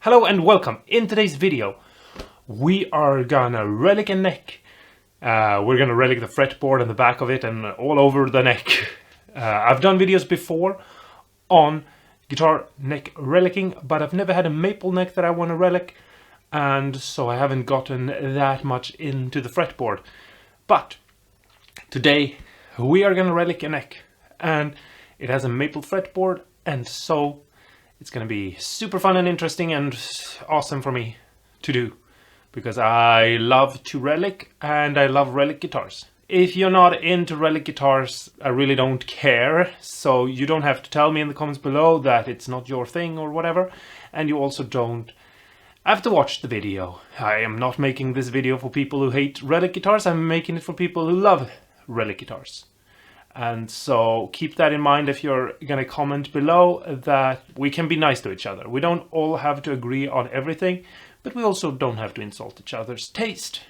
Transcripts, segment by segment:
Hello and welcome. In today's video we are gonna relic a neck. We're gonna relic the fretboard and the back of it and all over the neck. I've done videos before on guitar neck relicking, but I've never had a maple neck that I want to relic, and so I haven't gotten that much into the fretboard. But today we are gonna relic a neck, and it has a maple fretboard, and so it's gonna be super fun and interesting and awesome for me to do, because I love to relic and I love relic guitars. If you're not into relic guitars, I really don't care, so you don't have to tell me in the comments below that it's not your thing or whatever, and you also don't have to watch the video. I am not making this video for people who hate relic guitars, I'm making it for people who love relic guitars. And so keep that in mind if you're gonna comment below, that we can be nice to each other. We don't all have to agree on everything, but we also don't have to insult each other's taste.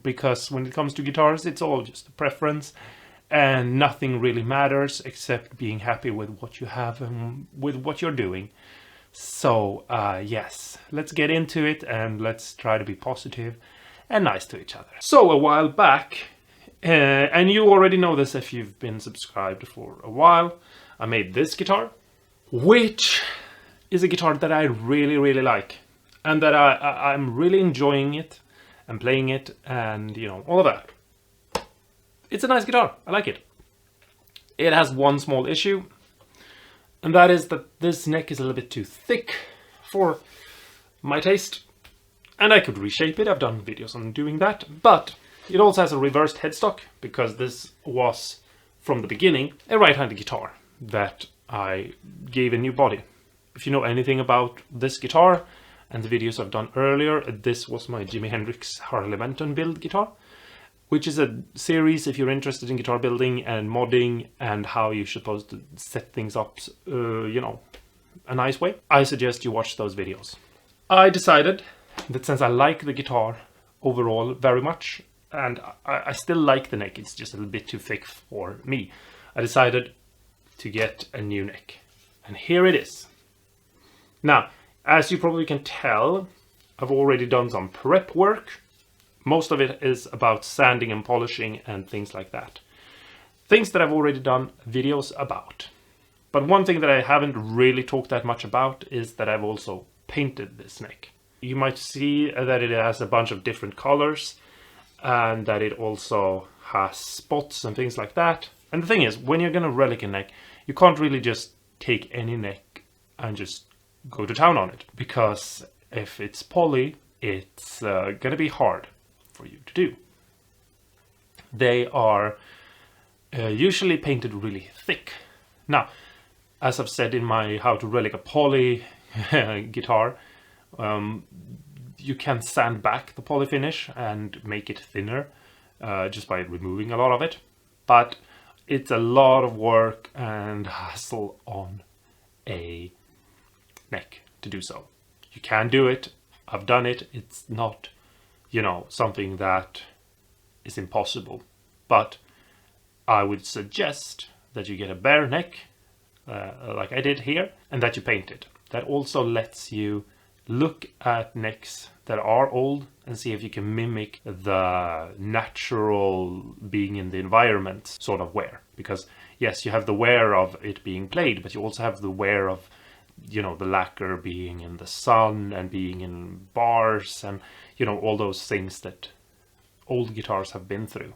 Because when it comes to guitars, it's all just a preference, and nothing really matters except being happy with what you have and with what you're doing. So yes, let's get into it and let's try to be positive and nice to each other. So a while back, and you already know this if you've been subscribed for a while, I made this guitar, which is a guitar that I really like, and that I'm really enjoying it and playing it, and you know, all of that. It's a nice guitar, I like it. It has one small issue, and that is that this neck is a little bit too thick for my taste, and I could reshape it. I've done videos on doing that, but it also has a reversed headstock, because this was, from the beginning, a right-handed guitar that I gave a new body. If you know anything about this guitar and the videos I've done earlier, this was my Jimi Hendrix Harley Benton build guitar, which is a series if you're interested in guitar building and modding and how you're supposed to set things up, you know, a nice way. I suggest you watch those videos. I decided that since I like the guitar overall very much, and I still like the neck, it's just a little bit too thick for me, I decided to get a new neck. And here it is. Now, as you probably can tell, I've already done some prep work. Most of it is about sanding and polishing and things like that. Things that I've already done videos about. But one thing that I haven't really talked that much about is that I've also painted this neck. You might see that it has a bunch of different colors, and that it also has spots and things like that. And the thing is, when you're gonna relic a neck, you can't really just take any neck and just go to town on it, because if it's poly, it's gonna be hard for you to do. They are usually painted really thick. Now, as I've said in my how to relic a poly guitar, you can sand back the poly finish and make it thinner just by removing a lot of it, but it's a lot of work and hassle on a neck to do so. You can do it, I've done it, it's not, you know, something that is impossible, but I would suggest that you get a bare neck like I did here, and that you paint it. That also lets you look at necks that are old and see if you can mimic the natural being in the environment sort of wear. Because yes, you have the wear of it being played, but you also have the wear of, you know, the lacquer being in the sun and being in bars and, you know, all those things that old guitars have been through.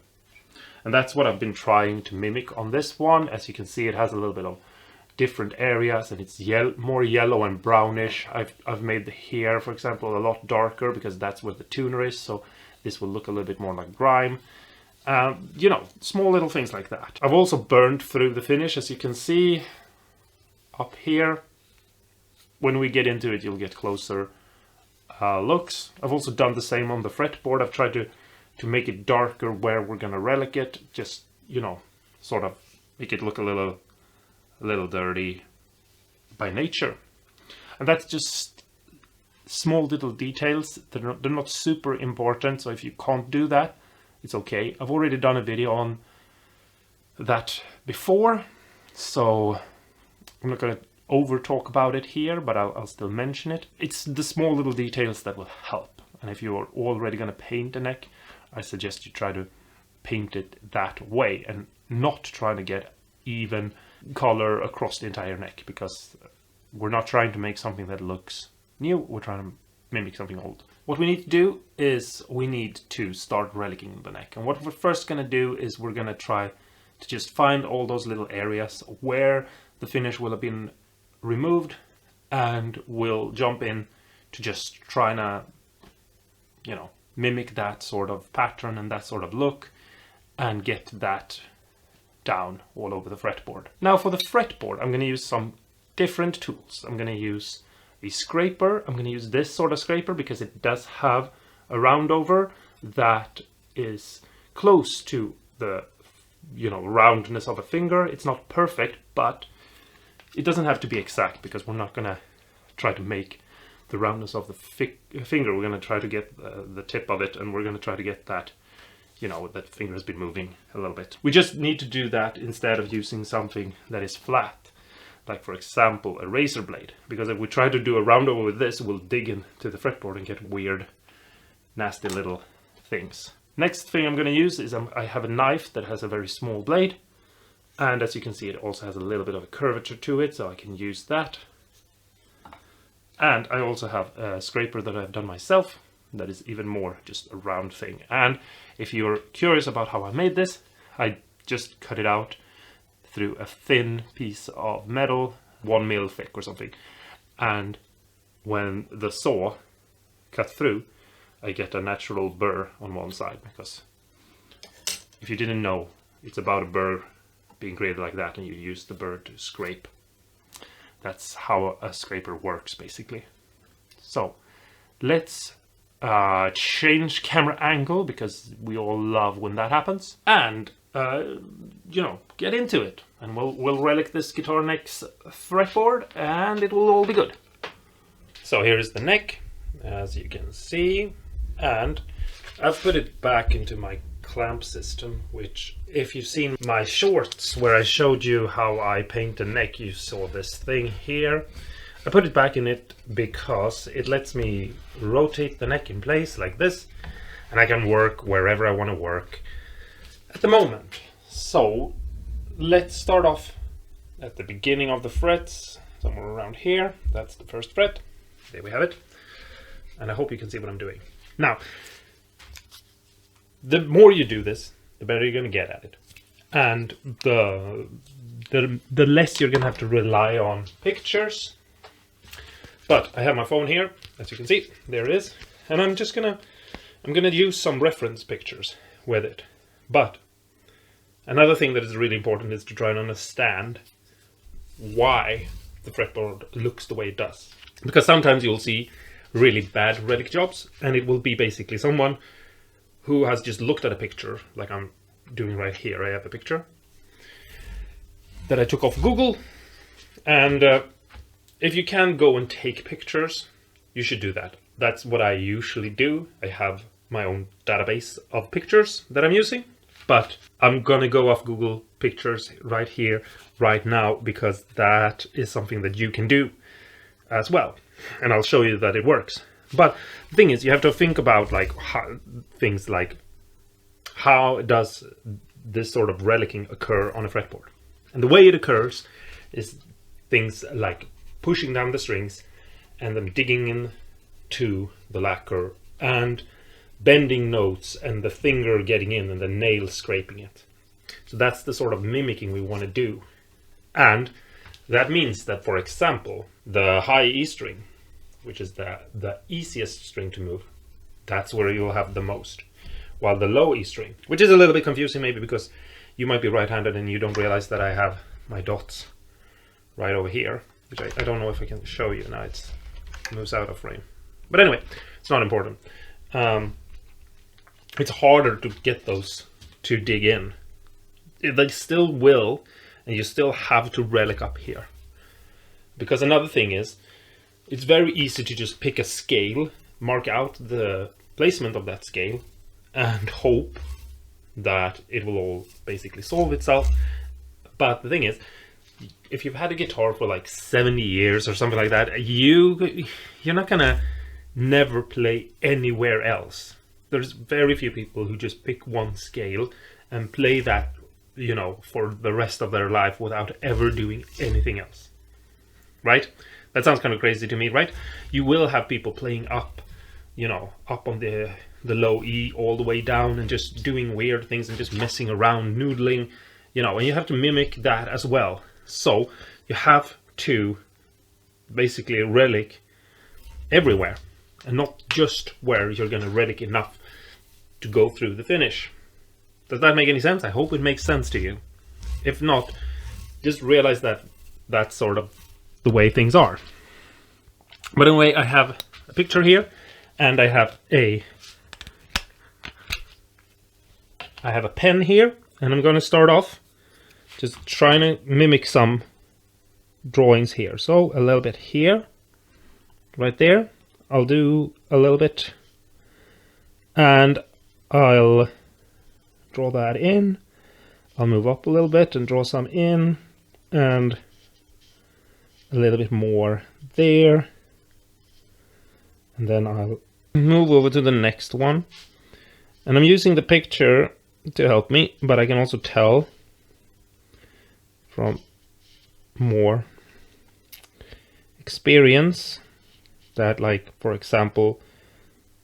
And that's what I've been trying to mimic on this one. As you can see, it has a little bit of different areas, and it's more yellow and brownish. I've made the hair, for example, a lot darker, because that's where the tuner is, so this will look a little bit more like grime. You know, small little things like that. I've also burned through the finish, as you can see up here. When we get into it, you'll get closer looks. I've also done the same on the fretboard. I've tried to make it darker where we're gonna relic it, just, you know, sort of make it look a little dirty by nature. And that's just small little details. They're not super important, so if you can't do that, it's okay. I've already done a video on that before, so I'm not gonna over talk about it here, but I'll still mention it. It's the small little details that will help. And if you're already going to paint a neck, I suggest you try to paint it that way and not try to get even color across the entire neck, because we're not trying to make something that looks new, we're trying to mimic something old. What we need to do is we need to start relicing the neck. And what we're first going to do is we're going to try to just find all those little areas where the finish will have been removed, and we'll jump in to just try to, you know, mimic that sort of pattern and that sort of look and get that down all over the fretboard. Now for the fretboard, I'm going to use some different tools. I'm going to use a scraper. I'm going to use this sort of scraper because it does have a round over that is close to the, you know, roundness of a finger. It's not perfect, but it doesn't have to be exact, because we're not going to try to make the roundness of the finger. We're going to try to get the tip of it, and we're going to try to get that, you know, that finger has been moving a little bit. We just need to do that instead of using something that is flat, like for example a razor blade, because if we try to do a round over with this, we'll dig into the fretboard and get weird, nasty little things. Next thing I'm going to use is I have a knife that has a very small blade, and as you can see, it also has a little bit of a curvature to it, so I can use that. And I also have a scraper that I've done myself that is even more just a round thing. And if you're curious about how I made this, I just cut it out through a thin piece of metal, 1 mil thick or something. And when the saw cut through, I get a natural burr on one side, because if you didn't know, it's about a burr being created like that, and you use the burr to scrape. That's how a scraper works, basically. So let's change camera angle, because we all love when that happens, and you know, get into it, and we'll relic this guitar neck's fretboard, and it will all be good. So here is the neck, as you can see, and I've put it back into my clamp system, which, if you've seen my shorts where I showed you how I paint a neck, you saw this thing here. I put it back in it because it lets me rotate the neck in place like this, and I can work wherever I want to work at the moment. So let's start off at the beginning of the frets, somewhere around here. That's the first fret. There we have it. And I hope you can see what I'm doing. Now, the more you do this, the better you're going to get at it. And the less you're going to have to rely on pictures. But I have my phone here, as you can see, there it is. And I'm gonna use some reference pictures with it. But another thing that is really important is to try and understand why the fretboard looks the way it does. Because sometimes you'll see really bad relic jobs, and it will be basically someone who has just looked at a picture, like I'm doing right here. I have a picture that I took off Google, and if you can go and take pictures, you should do that. That's what I usually do. I have my own database of pictures that I'm using, but I'm gonna go off Google Pictures right here, right now, because that is something that you can do as well. And I'll show you that it works. But the thing is, you have to think about like things like, how does this sort of relicing occur on a fretboard? And the way it occurs is things like pushing down the strings and then digging into the lacquer and bending notes and the finger getting in and the nail scraping it. So that's the sort of mimicking we want to do. And that means that, for example, the high E string, which is the easiest string to move, that's where you'll have the most. While the low E string, which is a little bit confusing maybe because you might be right-handed and you don't realize that I have my dots right over here, which I don't know if I can show you now. It moves out of frame. But anyway, it's not important. It's harder to get those to dig in. They still will, and you still have to relic up here. Because another thing is, it's very easy to just pick a scale, mark out the placement of that scale, and hope that it will all basically solve itself. But the thing is, if you've had a guitar for like 70 years or something like that, you're not gonna never play anywhere else. There's very few people who just pick one scale and play that, you know, for the rest of their life without ever doing anything else. Right? That sounds kind of crazy to me, right? You will have people playing up, you know, up on the low E all the way down and just doing weird things and just messing around, noodling, you know, and you have to mimic that as well. So you have to basically relic everywhere and not just where you're going to relic enough to go through the finish. Does that make any sense? I hope it makes sense to you. If not, just realize that that's sort of the way things are. But anyway, I have a picture here, and I have a pen here, and I'm going to start off just trying to mimic some drawings here. So a little bit here, right there. I'll do a little bit, and I'll draw that in. I'll move up a little bit and draw some in, and a little bit more there. And then I'll move over to the next one. And I'm using the picture to help me, but I can also tell from more experience that, like, for example,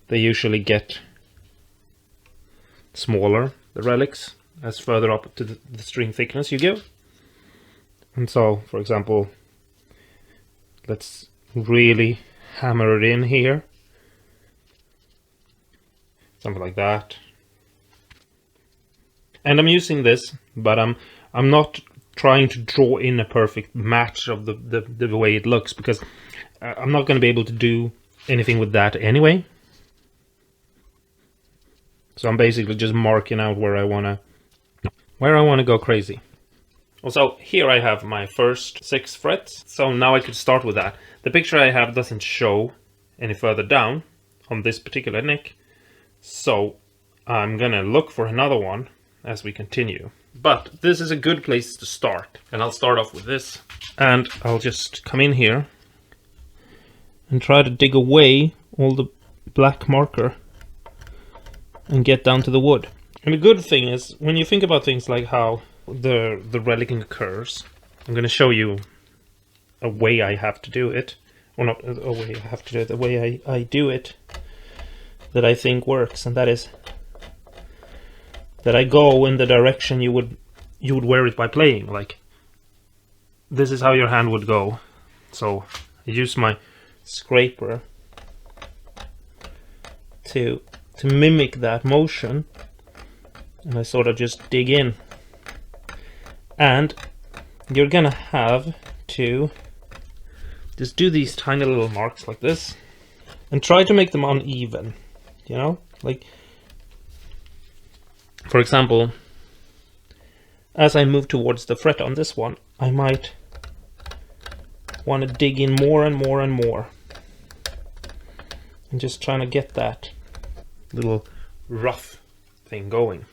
they usually get smaller, the relics, as further up to the string thickness you give. And so, for example, let's really hammer it in here. Something like that. And I'm using this, but I'm not trying to draw in a perfect match of the way it looks, because I'm not going to be able to do anything with that anyway. So I'm basically just marking out where I want to go crazy. Also, here I have my first 6 frets, so now I could start with that. The picture I have doesn't show any further down on this particular neck, so I'm gonna look for another one as we continue. But this is a good place to start, and I'll start off with this. And I'll just come in here and try to dig away all the black marker and get down to the wood. And the good thing is, when you think about things like how the relicing occurs, I'm going to show you a way I have to do it, or not a way I have to do it, the way I do it that I think works, and that is that I go in the direction you would wear it by playing. Like, this is how your hand would go. So I use my scraper to mimic that motion, and I sort of just dig in. And you're gonna have to just do these tiny little marks like this and try to make them uneven, you know? Like, for example, as I move towards the fret on this one, I might want to dig in more and more and more, and just trying to get that little rough thing going.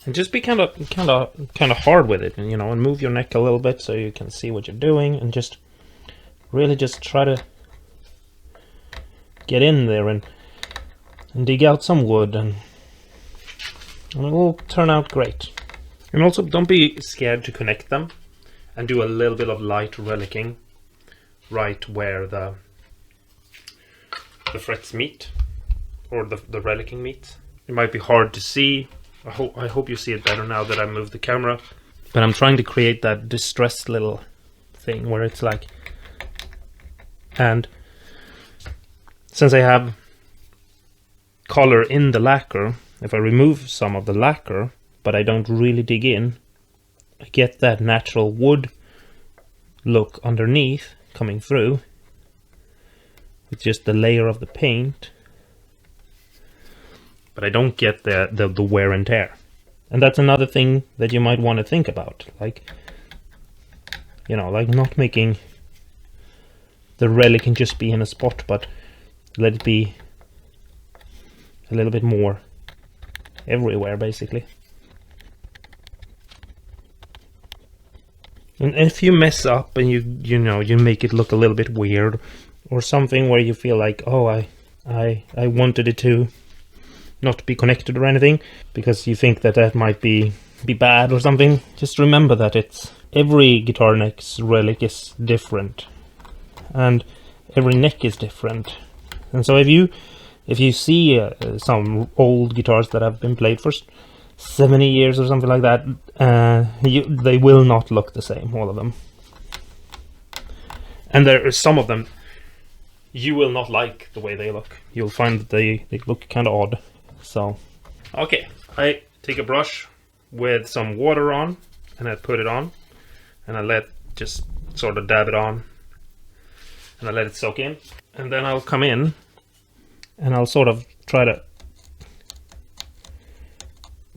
And just be kind of hard with it, and, you know, and move your neck a little bit so you can see what you're doing, and just really just try to get in there and dig out some wood, and it will turn out great. And also, don't be scared to connect them, and do a little bit of light relicing right where the frets meet, or the relicing meets. It might be hard to see. I hope you see it better now that I moved the camera. But I'm trying to create that distressed little thing where it's like, and since I have color in the lacquer, if I remove some of the lacquer but I don't really dig in, I get that natural wood look underneath coming through with just the layer of the paint, but I don't get the wear and tear. And that's another thing that you might want to think about, like, you know, like not making the relic can just be in a spot, but let it be a little bit more everywhere, basically. And if you mess up and you make it look a little bit weird, or something where you feel like, oh, I wanted it to not be connected or anything, because you think that might be bad or something, just remember that every guitar neck's relic is different, and every neck is different. And so if you see some old guitars that have been played for 70 years or something like that, they will not look the same, all of them. And there are some of them you will not like the way they look. You'll find that they look kind of odd. So, okay, I take a brush with some water on, and I put it on, and I just sort of dab it on, and I let it soak in. And then I'll come in, and I'll sort of try to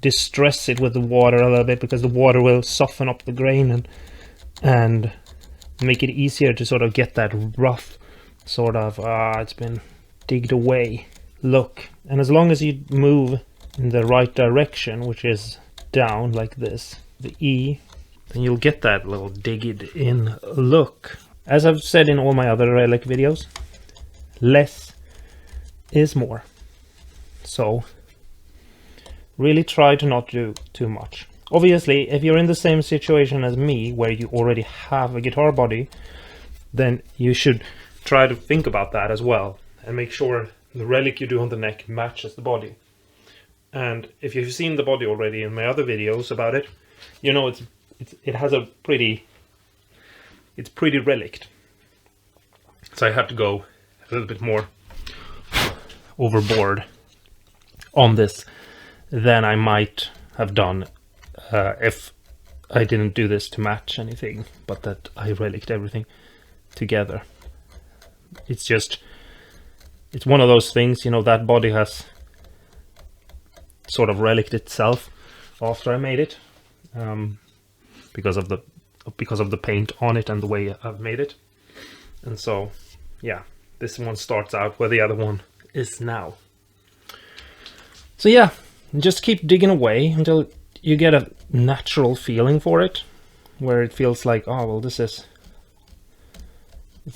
distress it with the water a little bit, because the water will soften up the grain and make it easier to sort of get that rough sort of it's been digged away look. And as long as you move in the right direction, which is down like this, the E, then you'll get that little digged in look. As I've said in all my other relic videos, less is more. So really try to not do too much. Obviously, if you're in the same situation as me, where you already have a guitar body, then you should try to think about that as well, and make sure the relic you do on the neck matches the body. And if you've seen the body already in my other videos about it, you know it has a pretty reliced. So I have to go a little bit more overboard on this than I might have done if I didn't do this to match anything, but that I reliced everything together. It's one of those things, you know, that body has sort of reliced itself after I made it, because of the paint on it and the way I've made it. And so, yeah, this one starts out where the other one is now. So yeah, just keep digging away until you get a natural feeling for it, where it feels like, oh well, it's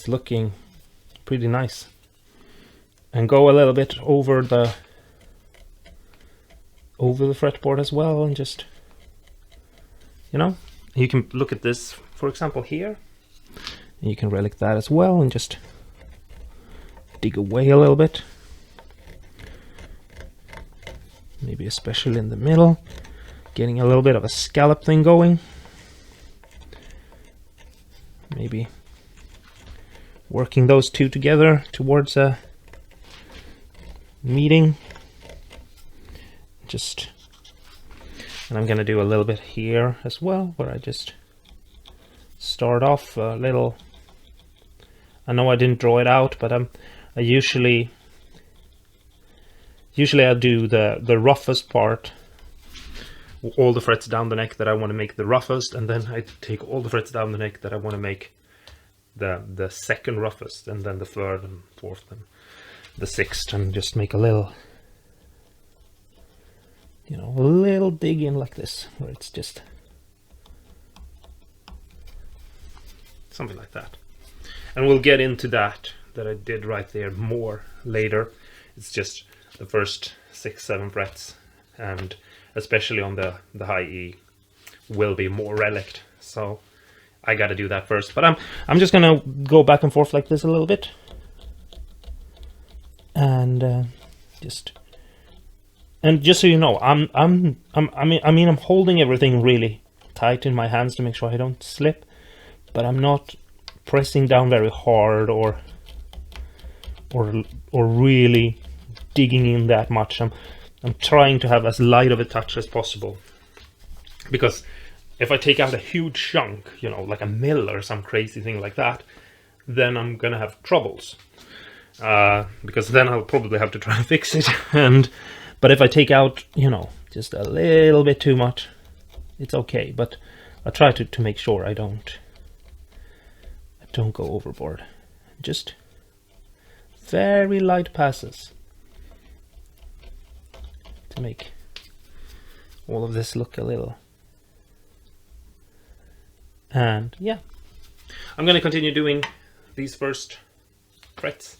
looking pretty nice. And go a little bit over the fretboard as well, and just, you know, you can look at this, for example, here, and you can relic that as well, and just dig away a little bit, maybe especially in the middle, getting a little bit of a scallop thing going, maybe working those two together towards a meeting. And I'm gonna do a little bit here as well, where I just start off a little. I know I didn't draw it out, but I usually I do the roughest part, all the frets down the neck that I want to make the roughest, and then I take all the frets down the neck that I want to make the second roughest, and then the third and fourth and the sixth, and just make a little, you know, a little dig in like this, where it's just something like that. And we'll get into that I did right there more later. It's just the first 6-7 frets, and especially on the high E, will be more reliced. So I got to do that first. But I'm just gonna go back and forth like this a little bit, and just so you know, I'm holding everything really tight in my hands to make sure I don't slip, but I'm not pressing down very hard or really digging in that much. I'm trying to have as light of a touch as possible, because if I take out a huge chunk, you know, like a mill or some crazy thing like that, then I'm gonna have troubles, because then I'll probably have to try and fix it. But if I take out, you know, just a little bit too much, it's okay. But I try to make sure I don't go overboard. Just very light passes to make all of this look a little And yeah, I'm going to continue doing these first frets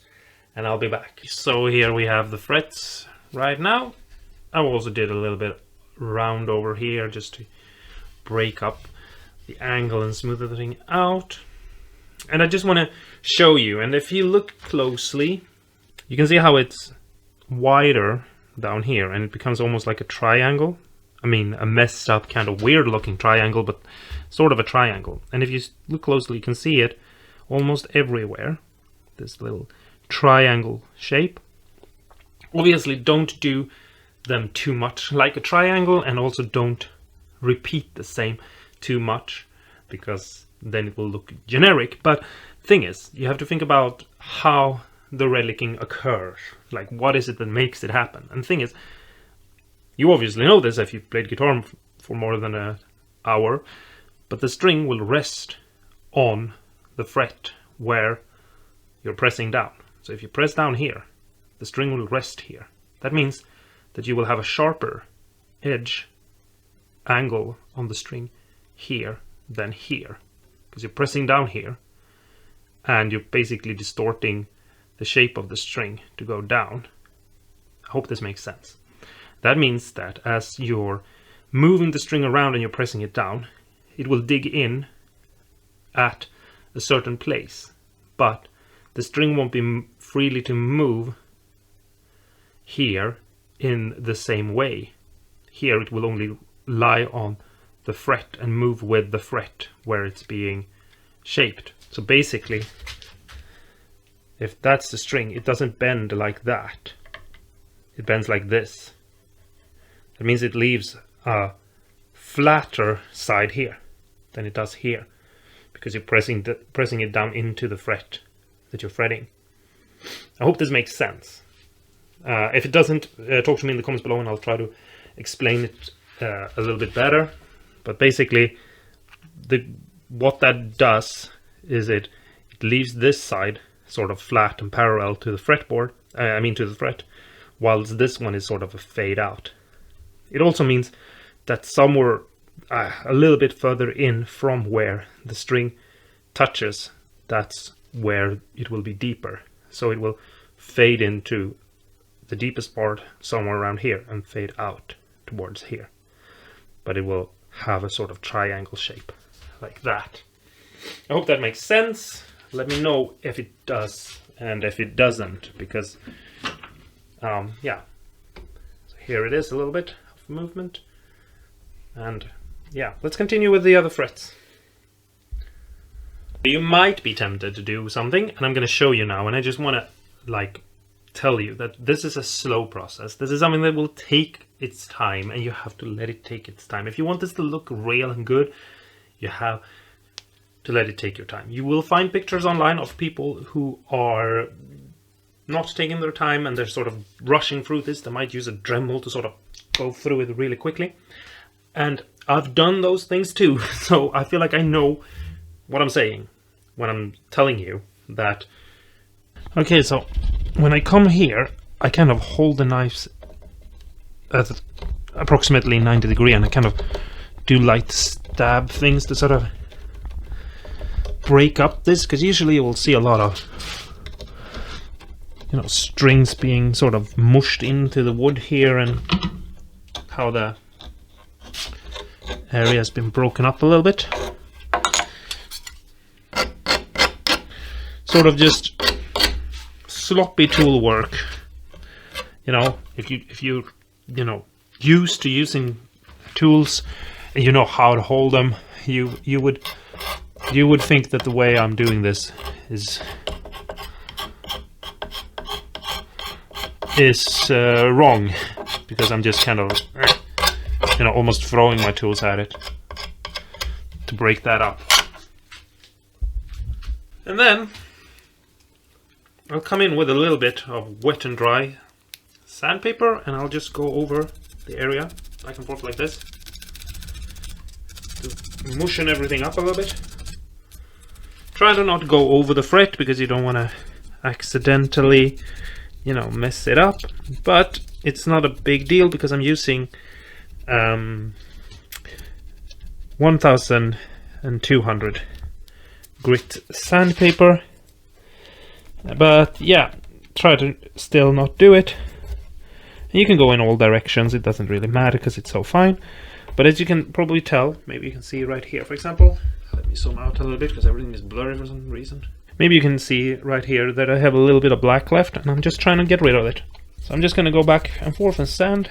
and I'll be back. So here we have the frets right now. I also did a little bit round over here just to break up the angle and smooth everything out. And I just want to show you, and if you look closely, you can see how it's wider down here and it becomes almost like a triangle. I mean, a messed up kind of weird looking triangle, but sort of a triangle. And if you look closely, you can see it almost everywhere, this little triangle shape. Obviously don't do them too much like a triangle, and also don't repeat the same too much, because then it will look generic. But thing is, you have to think about how the relicing occurs, like what is it that makes it happen. And the thing is, you obviously know this if you've played guitar for more than an hour, but the string will rest on the fret where you're pressing down. So if you press down here, the string will rest here. That means that you will have a sharper edge angle on the string here than here, because you're pressing down here and you're basically distorting the shape of the string to go down. I hope this makes sense. That means that as you're moving the string around and you're pressing it down, it will dig in at a certain place, but the string won't be freely to move here in the same way. Here it will only lie on the fret and move with the fret where it's being shaped. So basically, if that's the string, it doesn't bend like that. It bends like this. That means it leaves a flatter side here than it does here, because you're pressing it down into the fret that you're fretting. I hope this makes sense. If it doesn't, talk to me in the comments below and I'll try to explain it a little bit better. But basically, what that does is it leaves this side sort of flat and parallel to the fretboard, to the fret, whilst this one is sort of a fade out. It also means that somewhere a little bit further in from where the string touches, that's where it will be deeper. So it will fade into the deepest part somewhere around here and fade out towards here. But it will have a sort of triangle shape like that. I hope that makes sense. Let me know if it does and if it doesn't, because yeah. So here it is, a little bit of movement. And yeah, let's continue with the other frets. You might be tempted to do something, and I'm going to show you now, and I just want to tell you that this is a slow process. This is something that will take its time, and you have to let it take its time. If you want this to look real and good, you have to let it take your time. You will find pictures online of people who are not taking their time and they're sort of rushing through this. They might use a Dremel to sort of go through it really quickly. And I've done those things too, so I feel like I know what I'm saying when I'm telling you that. Okay, so when I come here, I kind of hold the knives at approximately 90 degrees, and I kind of do light stab things to sort of break up this, because usually you will see a lot of strings being sort of mushed into the wood here, and how the area has been broken up a little bit. Sort of just sloppy tool work. If you used to using tools and you know how to hold them, you would think that the way I'm doing this is wrong, because I'm just kind of almost throwing my tools at it to break that up. And then I'll come in with a little bit of wet and dry sandpaper, and I'll just go over the area back and forth like this to moisten everything up a little bit. Try to not go over the fret, because you don't want to accidentally mess it up, but it's not a big deal because I'm using 1000 and 200 grit sandpaper. But yeah, try to still not do it. And you can go in all directions, it doesn't really matter because it's so fine. But as you can probably tell, maybe you can see right here, for example. Let me zoom out a little bit because everything is blurry for some reason. Maybe you can see right here that I have a little bit of black left, and I'm just trying to get rid of it. So I'm just going to go back and forth and sand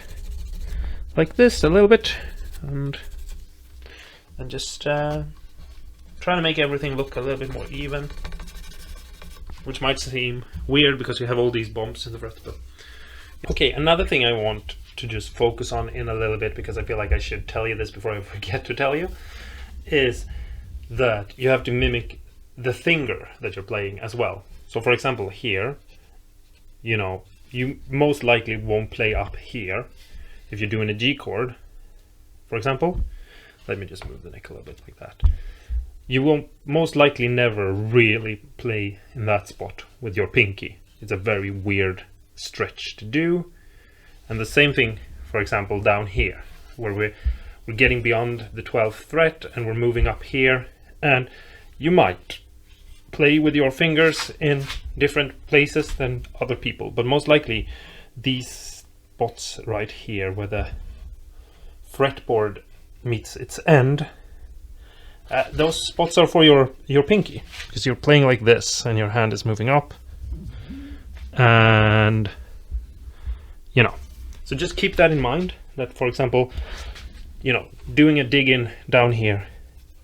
like this a little bit, and just trying to make everything look a little bit more even, which might seem weird because you have all these bumps in the front. But okay, another thing I want to just focus on in a little bit, because I feel like I should tell you this before I forget to tell you, is that you have to mimic the finger that you're playing as well. So for example here, you know, you most likely won't play up here if you're doing a G chord, for example. Let me just move the neck a little bit like that. You won't most likely never really play in that spot with your pinky. It's a very weird stretch to do. And the same thing, for example, down here, where we're getting beyond the 12th fret and we're moving up here, and you might play with your fingers in different places than other people, but most likely these spots right here where the fretboard meets its end, those spots are for your pinky, because you're playing like this and your hand is moving up, and you know, so just keep that in mind, that for example, you know, doing a dig in down here,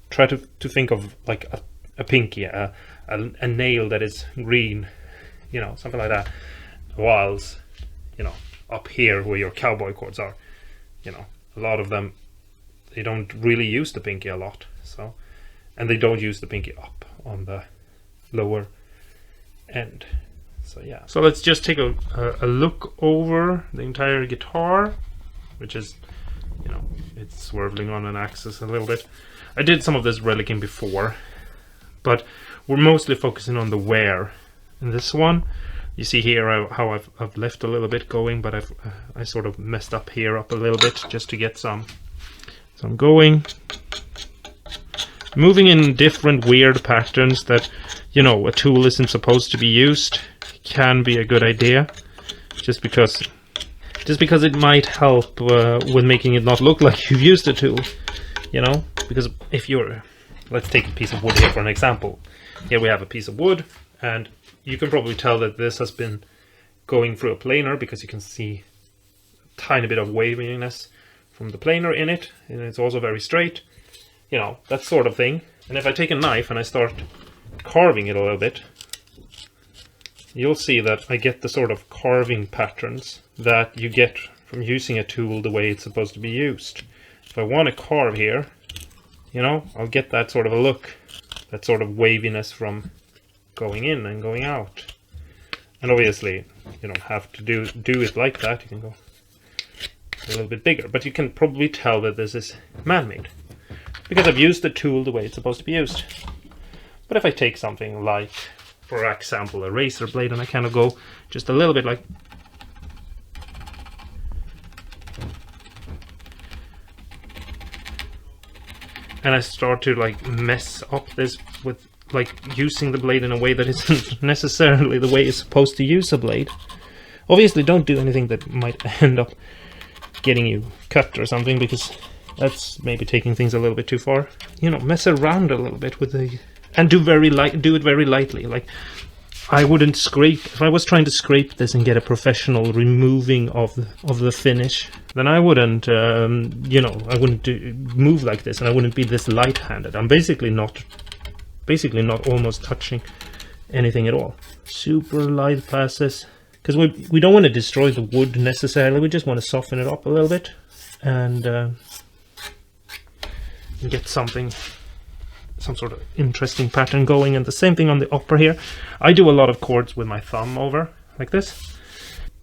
try to think of like a pinky, a nail that is green, you know, something like that, whilst, you know, up here where your cowboy chords are, you know, a lot of them, they don't really use the pinky a lot, so, and they don't use the pinky up on the lower end. So yeah, so let's just take a look over the entire guitar, which is, you know, it's swerving on an axis a little bit. I did some of this relicing before, but we're mostly focusing on the wear. In this one, you see here how I've left a little bit going, but I sort of messed up here up a little bit just to get some. So I'm going, moving in different weird patterns that, you know, a tool isn't supposed to be used. Can be a good idea, just because it might help with making it not look like you've used a tool, you know. Because if you're, let's take a piece of wood here for an example. Here we have a piece of wood, and you can probably tell that this has been going through a planer, because you can see a tiny bit of waviness from the planer in it, and it's also very straight, you know, that sort of thing. And if I take a knife and I start carving it a little bit, you'll see that I get the sort of carving patterns that you get from using a tool the way it's supposed to be used. If I want to carve here, you know, I'll get that sort of a look, that sort of waviness from going in and going out. And obviously you don't have to do it like that, you can go a little bit bigger, but you can probably tell that this is man-made, because I've used the tool the way it's supposed to be used. But if I take something like, for example, a razor blade, and I kind of go just a little bit like, and I start to like mess up this with like using the blade in a way that isn't necessarily the way it's supposed to use a blade. Obviously don't do anything that might end up getting you cut or something, because that's maybe taking things a little bit too far. You know, mess around a little bit with the, and do it very lightly. Like, I wouldn't scrape, if I was trying to scrape this and get a professional removing of the finish, then I wouldn't, you know, I wouldn't move like this, and I wouldn't be this light-handed. I'm basically not almost touching anything at all. Super light passes, because we don't want to destroy the wood necessarily, we just want to soften it up a little bit, and get some sort of interesting pattern going. And the same thing on the upper here. I do a lot of chords with my thumb over like this,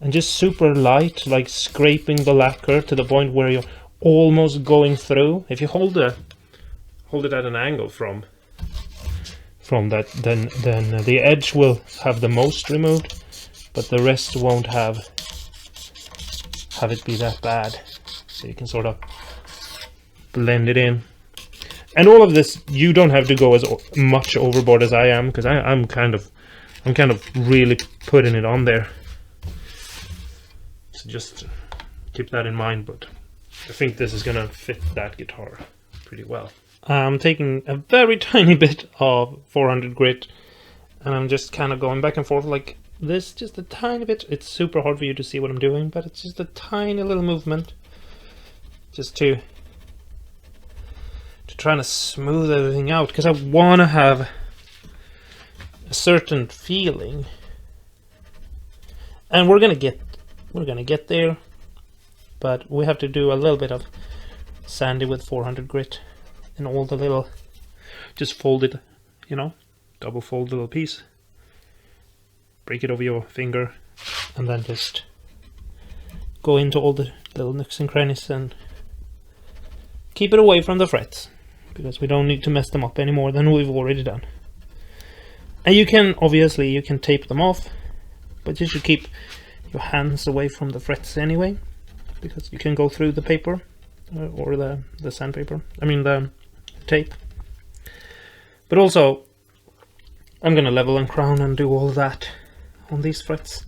and just super light, like scraping the lacquer to the point where you're almost going through. If you hold it at an angle from that, then the edge will have the most removed, but the rest won't have it be that bad. So you can sort of blend it in. And all of this, you don't have to go as much overboard as I am, because I'm kind of really putting it on there. So just keep that in mind, but I think this is gonna fit that guitar pretty well. I'm taking a very tiny bit of 400 grit, and I'm just kind of going back and forth like this, just a tiny bit. It's super hard for you to see what I'm doing, but it's just a tiny little movement, just to try to smooth everything out, because I want to have a certain feeling, and we're gonna get there, but we have to do a little bit of sandy with 400 grit in all the little, just fold it, you know, double fold the little piece, break it over your finger, and then just go into all the little nooks and crannies and keep it away from the frets, because we don't need to mess them up any more than we've already done. And you can, obviously, you can tape them off, but you should keep your hands away from the frets anyway, because you can go through the paper, or the sandpaper, I mean the tape. But also, I'm gonna level and crown and do all that on these frets,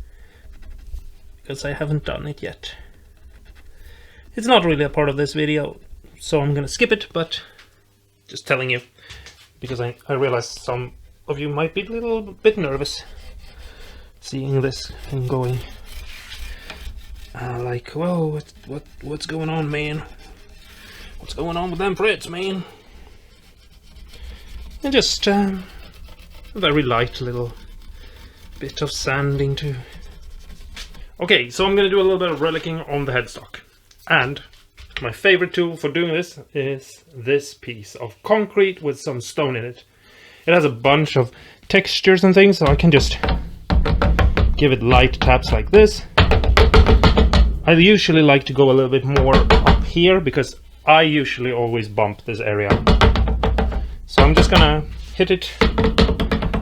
because I haven't done it yet. It's not really a part of this video, so I'm gonna skip it, but just telling you, because I realize some of you might be a little bit nervous seeing this and going like, whoa, what's going on, man? What's going on with them frets, man? And just a very light little bit of sanding too. Okay, so I'm gonna do a little bit of relicing on the headstock, and my favorite tool for doing this is this piece of concrete with some stone in it. It has a bunch of textures and things, so I can just give it light taps like this. I usually like to go a little bit more up here, because I usually always bump this area. So I'm just gonna hit it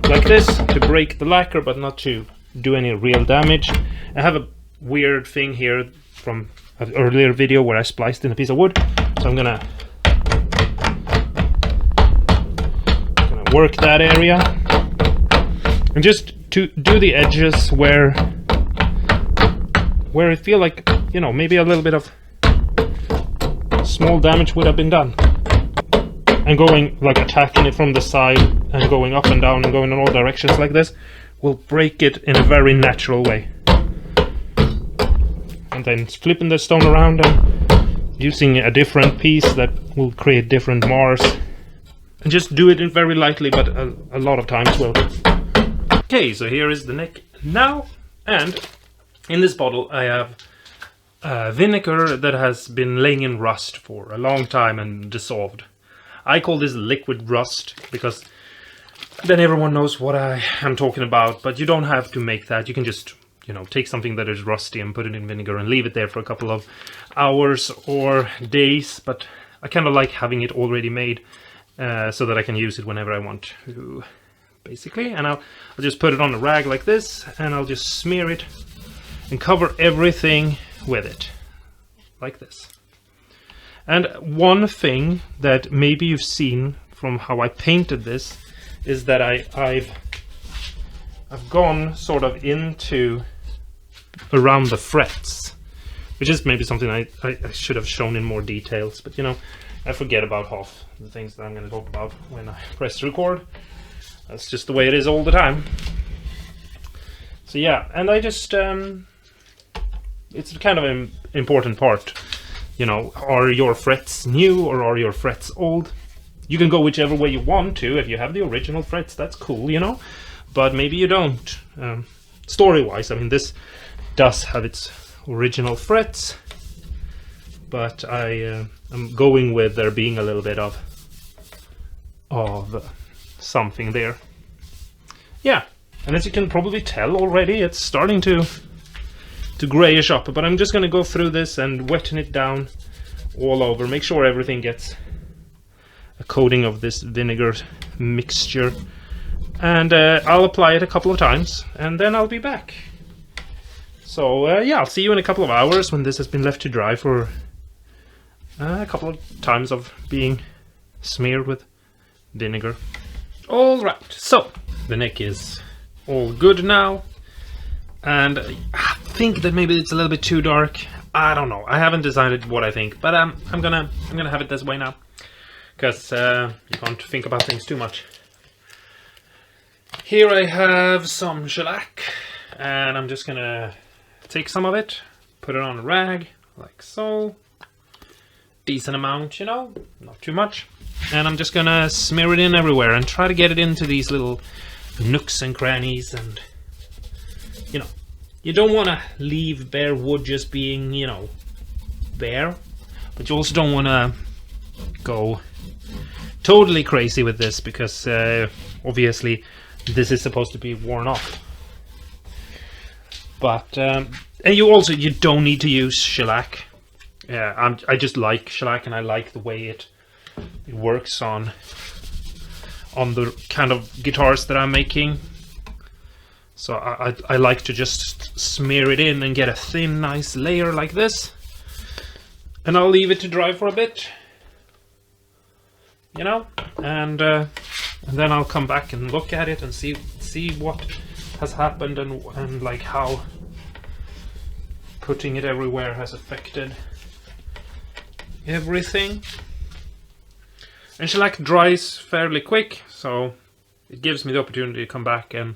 like this to break the lacquer, but not to do any real damage. I have a weird thing here from an earlier video where I spliced in a piece of wood, so I'm gonna work that area, and just to do the edges where I feel like, you know, maybe a little bit of small damage would have been done, and going like attacking it from the side and going up and down and going in all directions like this will break it in a very natural way. And then flipping the stone around and using a different piece that will create different mars, and just do it in very lightly, but a lot of times will. Okay, so here is the neck now, and in this bottle I have vinegar that has been laying in rust for a long time and dissolved. I call this liquid rust because then everyone knows what I am talking about, but you don't have to make that. You can just, you know, take something that is rusty and put it in vinegar and leave it there for a couple of hours or days, but I kind of like having it already made so that I can use it whenever I want to, basically. And I'll just put it on a rag like this, and I'll just smear it and cover everything with it like this. And one thing that maybe you've seen from how I painted this is that I've gone sort of into around the frets, which is maybe something I should have shown in more details, but you know, I forget about half the things that I'm going to talk about when I press record. That's just the way it is all the time. So yeah, and I just it's kind of an important part. You know, are your frets new or are your frets old? You can go whichever way you want to. If you have the original frets, that's cool, you know, but maybe you don't. Story-wise, I mean, this does have its original frets, but I'm going with there being a little bit of something there. Yeah, and as you can probably tell already, it's starting to grayish up, but I'm just going to go through this and wetten it down all over, make sure everything gets a coating of this vinegar mixture, and I'll apply it a couple of times and then I'll be back. So yeah, I'll see you in a couple of hours when this has been left to dry for a couple of times of being smeared with vinegar. Alright, so the neck is all good now. And I think that maybe it's a little bit too dark. I don't know. I haven't decided what I think, but I'm gonna have it this way now, because you can't think about things too much. Here I have some shellac, and I'm just gonna take some of it, put it on a rag, like so. Decent amount, you know, not too much. And I'm just gonna smear it in everywhere and try to get it into these little nooks and crannies. And, you know, you don't want to leave bare wood just being, you know, bare, but you also don't want to go totally crazy with this, because obviously this is supposed to be worn off. But and you don't need to use shellac. I just like shellac, and I like the way it works on the kind of guitars that I'm making. So I like to just smear it in and get a thin, nice layer like this, and I'll leave it to dry for a bit, you know, and then I'll come back and look at it and see what has happened, and like how putting it everywhere has affected everything. And shellac dries fairly quick, so it gives me the opportunity to come back and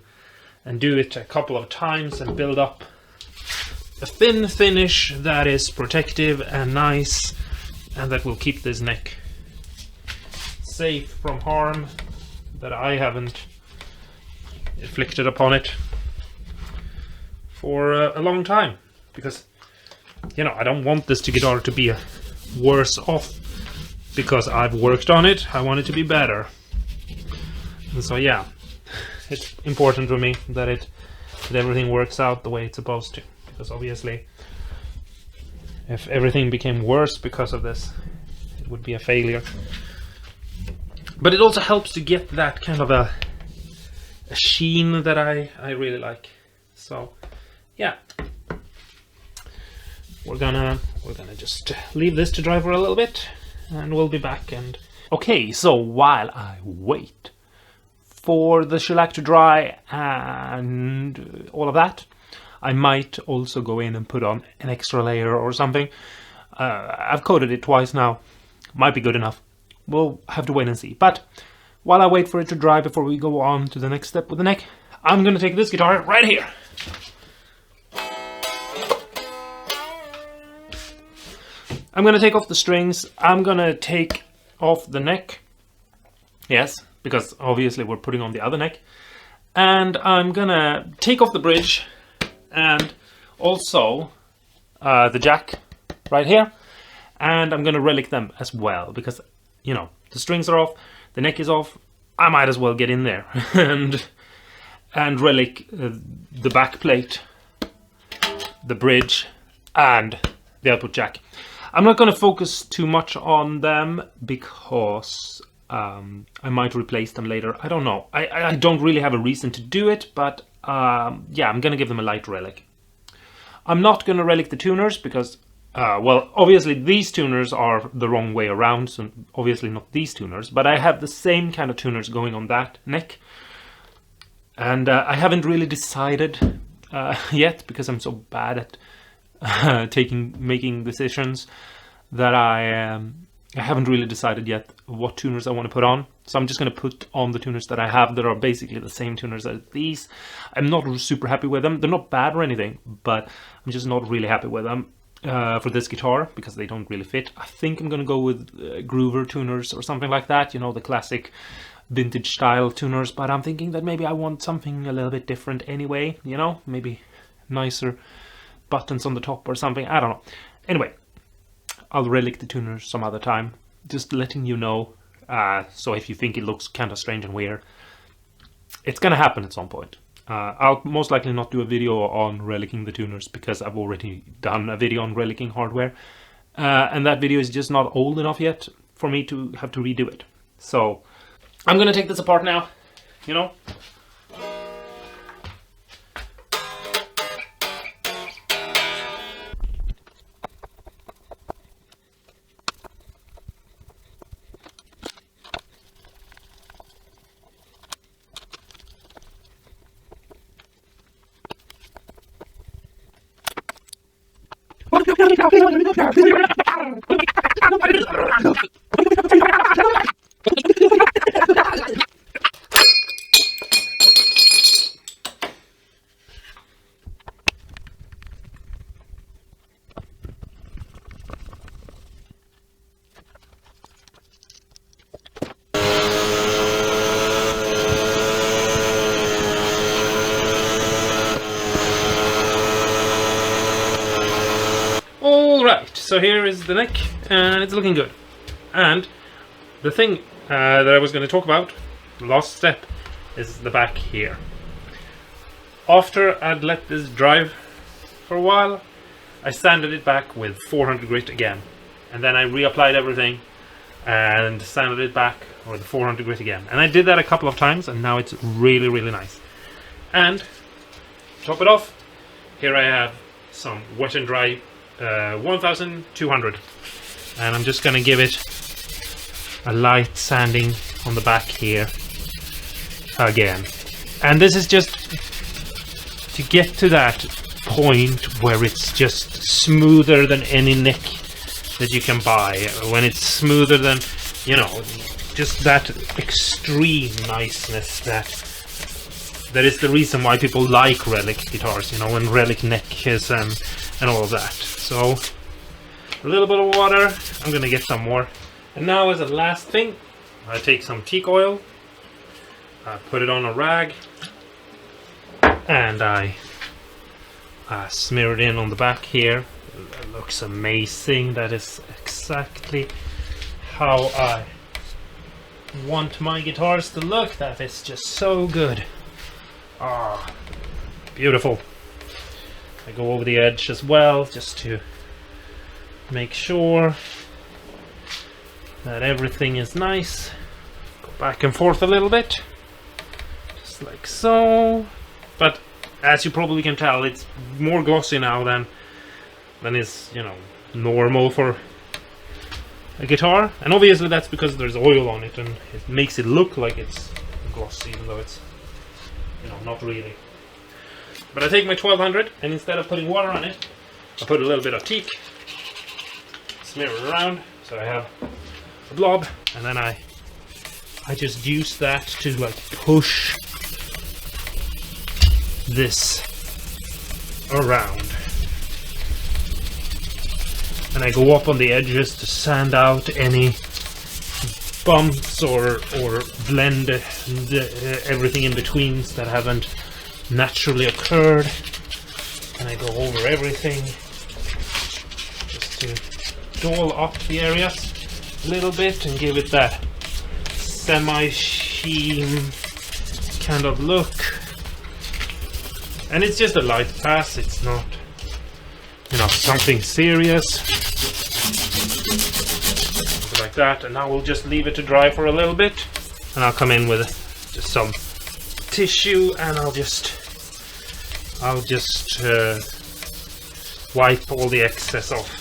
do it a couple of times and build up a thin finish that is protective and nice, and that will keep this neck safe from harm that I haven't inflicted upon it for a long time. Because, you know, I don't want this guitar to be worse off because I've worked on it. I want it to be better. And so yeah, it's important for me that everything works out the way it's supposed to, because obviously if everything became worse because of this, it would be a failure. But it also helps to get that kind of a sheen that I really like. So yeah, we're gonna just leave this to dry for a little bit, and we'll be back. And okay, so while I wait for the shellac to dry and all of that, I might also go in and put on an extra layer or something. I've coated it twice now, might be good enough. We'll have to wait and see. But while I wait for it to dry before we go on to the next step with the neck, I'm gonna take this guitar right here. I'm gonna take off the strings, I'm gonna take off the neck, yes, because obviously we're putting on the other neck, and I'm gonna take off the bridge and also the jack right here, and I'm gonna relic them as well, because, you know, the strings are off, the neck is off, I might as well get in there and relic the back plate, the bridge, and the output jack. I'm not going to focus too much on them because I might replace them later. I don't know. I don't really have a reason to do it, but yeah, I'm going to give them a light relic. I'm not going to relic the tuners because, well, obviously these tuners are the wrong way around, so obviously not these tuners, but I have the same kind of tuners going on that neck. And I haven't really decided yet, because I'm so bad at making decisions, that I haven't really decided yet what tuners I want to put on. So I'm just going to put on the tuners that I have that are basically the same tuners as these. I'm not super happy with them. They're not bad or anything, but I'm just not really happy with them for this guitar because they don't really fit. I think I'm going to go with Groover tuners or something like that, you know, the classic vintage style tuners, but I'm thinking that maybe I want something a little bit different anyway, you know, maybe nicer buttons on the top or something, I don't know. Anyway, I'll relic the tuners some other time, just letting you know, so if you think it looks kind of strange and weird, it's gonna happen at some point. I'll most likely not do a video on relicking the tuners because I've already done a video on relicking hardware, and that video is just not old enough yet for me to have to redo it. So I'm gonna take this apart now, you know. Alright, so here is the neck, and it's looking good. And the thing that I was going to talk about, the last step, is the back here. After I'd let this drive for a while, I sanded it back with 400 grit again. And then I reapplied everything and sanded it back with 400 grit again. And I did that a couple of times, and now it's really, really nice. And to top it off, here I have some wet and dry 1200, and I'm just gonna give it a light sanding on the back here again. And this is just to get to that point where it's just smoother than any neck that you can buy. When it's smoother than, you know, just that extreme niceness that is the reason why people like relic guitars, you know, and relic neck is and all of that. So a little bit of water, I'm gonna get some more. And now as a last thing, I take some teak oil, I put it on a rag, and I smear it in on the back here. It looks amazing. That is exactly how I want my guitars to look. That is just so good. Ah, beautiful. I go over the edge as well, just to make sure that everything is nice. Go back and forth a little bit, just like so. But as you probably can tell, it's more glossy now than is, you know, normal for a guitar. And obviously that's because there's oil on it, and it makes it look like it's glossy, even though it's, you know, not really. But I take my 1200, and instead of putting water on it, I put a little bit of teak, smear it around, so I have a blob, and then I just use that to like push this around. And I go up on the edges to sand out any bumps or blend everything in betweens that haven't naturally occurred. And I go over everything just to doll up the areas a little bit and give it that semi-sheen kind of look. And it's just a light pass, it's not, you know, something serious. Something like that. And now we'll just leave it to dry for a little bit, and I'll come in with just some tissue, and I'll just wipe all the excess off.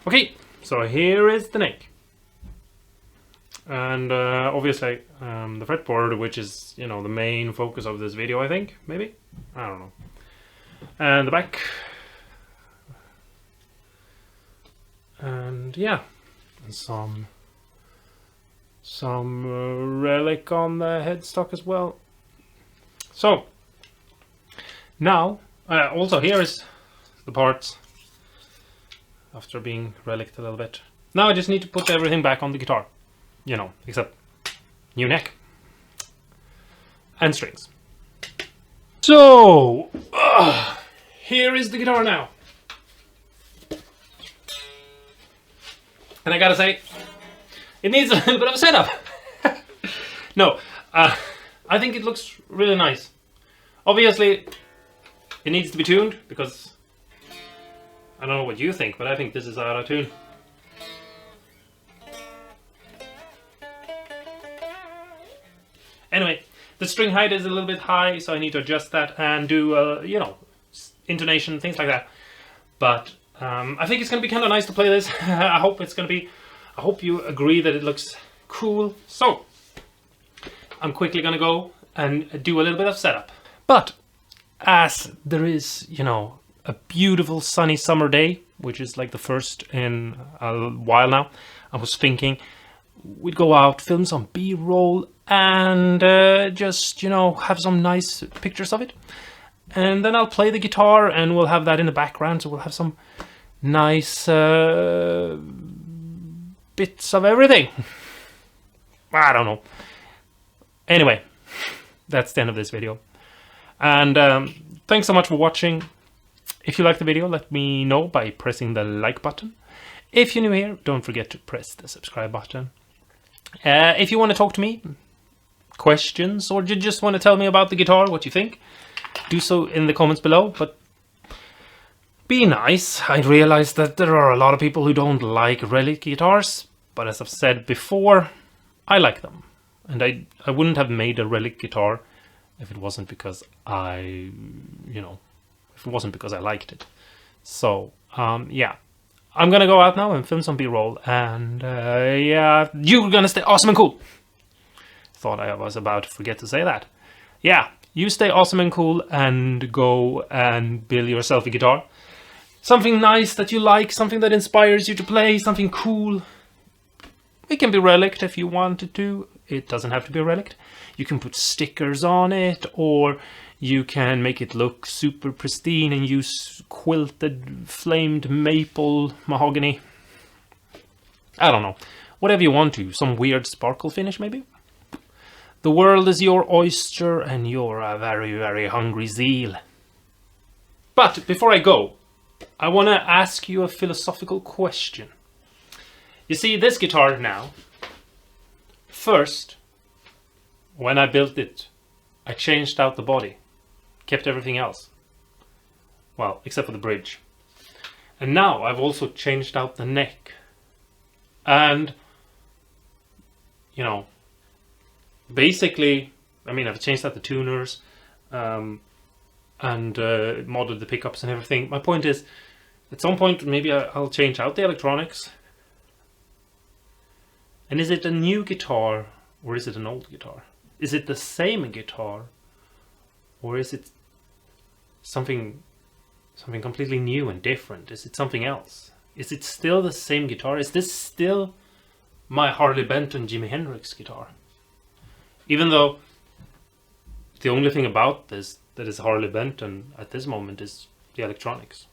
Okay, so here is the neck, and obviously the fretboard, which is, you know, the main focus of this video, I think, maybe, I don't know, and the back, and yeah, and some some relic on the headstock as well. So now, also here is the parts after being reliced a little bit. Now I just need to put everything back on the guitar, you know, except new neck and strings. So here is the guitar now, and I gotta say, it needs a little bit of a setup. No, I think it looks really nice. Obviously, it needs to be tuned because I don't know what you think, but I think this is out of tune. Anyway, the string height is a little bit high, so I need to adjust that and do, you know, intonation, things like that. But I think it's going to be kind of nice to play this. I hope it's going to be. I hope you agree that it looks cool. So I'm quickly going to go and do a little bit of setup. But as there is, you know, a beautiful sunny summer day, which is like the first in a while now, I was thinking we'd go out, film some B-roll, and just, you know, have some nice pictures of it. And then I'll play the guitar and we'll have that in the background, so we'll have some nice bits of everything. I don't know. Anyway, that's the end of this video. And thanks so much for watching. If you liked the video, let me know by pressing the like button. If you're new here, don't forget to press the subscribe button. If you want to talk to me, questions, or you just want to tell me about the guitar, what you think, do so in the comments below. But be nice. I realize that there are a lot of people who don't like relic guitars, but as I've said before, I like them. And I wouldn't have made a relic guitar if it wasn't because if it wasn't because I liked it. So, yeah. I'm gonna go out now and film some B-roll, and yeah, you're gonna stay awesome and cool. Thought I was about to forget to say that. Yeah, you stay awesome and cool, and go and build yourself a guitar. Something nice that you like, something that inspires you to play, something cool. It can be reliced if you wanted to. It doesn't have to be reliced. You can put stickers on it, or you can make it look super pristine and use quilted flamed maple mahogany. I don't know. Whatever you want to. Some weird sparkle finish maybe. The world is your oyster and you're a very, very hungry seal. But before I go, I want to ask you a philosophical question. You see, this guitar now, first, when I built it, I changed out the body. Kept everything else. Well, except for the bridge. And now I've also changed out the neck. And, you know, basically, I mean, I've changed out the tuners and modded the pickups and everything. My point is, at some point, maybe I'll change out the electronics. And is it a new guitar or is it an old guitar? Is it the same guitar or is it something completely new and different? Is it something else? Is it still the same guitar? Is this still my Harley Benton Jimi Hendrix guitar? Even though the only thing about this that is Harley Benton at this moment is the electronics.